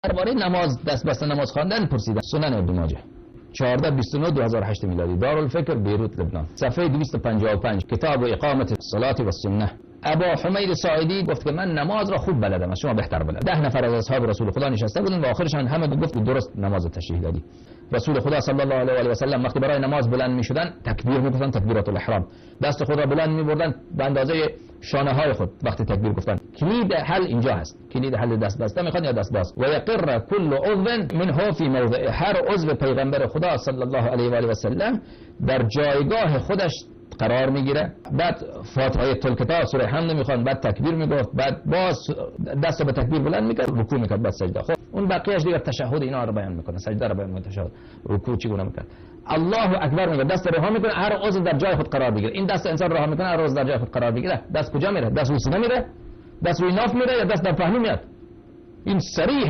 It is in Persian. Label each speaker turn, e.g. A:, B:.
A: درباره نماز دست بسته نماز خواندن پرسیدن. سنن ابن ماجه 1429 2008 میلادی، دارالفکر بیروت لبنان، صفحه 255، کتاب اقامت الصلاة و السنه. ابا حمید ساعدی گفت که من نماز را خوب بلدم، از شما بهتر بلدم. 10 نفر از اصحاب رسول خدا نشسته بودن و آخرشان همه گفت درست نماز تشریح دادی. رسول خدا صلی الله علیه و سلم وقتی برای نماز بلند میشدن تکبیر میگفتن، تکبیرات الاحرام، دست خود را بلند میبردن به اندازه شانه های خود وقتی تکبیر گفتن. کلید حل اینجا هست، کلید حل دست بسته میخواد یا دست باز. و یقر کل عضو منه فی موضع، هر عضو پیغمبر خدا صلی الله علیه و سلم در جایگاه خودش قرار میگیره. بعد فاتحه کتاب سوره حمد میخوان، بعد تکبیر میگفت، بعد باز دست به تکبیر بلند میکرد، رکوع میکرد، بعد سجده. خب اون بقیه‌اش دیگه تشهد اینا رو بیان میکنه، سجده رو بیان میکنه، تشهد، رکوع چگونه میکرد، الله اکبر میگه، دست رها میکنه، هر عضو در جای خود قرار بگیره. این دست انسان رها میکنه، هر عضو در جای خود قرار بگیره. دست کجا میره؟ دست روی سینه میره، دست روی ناف میره، یا دست در پهلو میاد؟ این صریح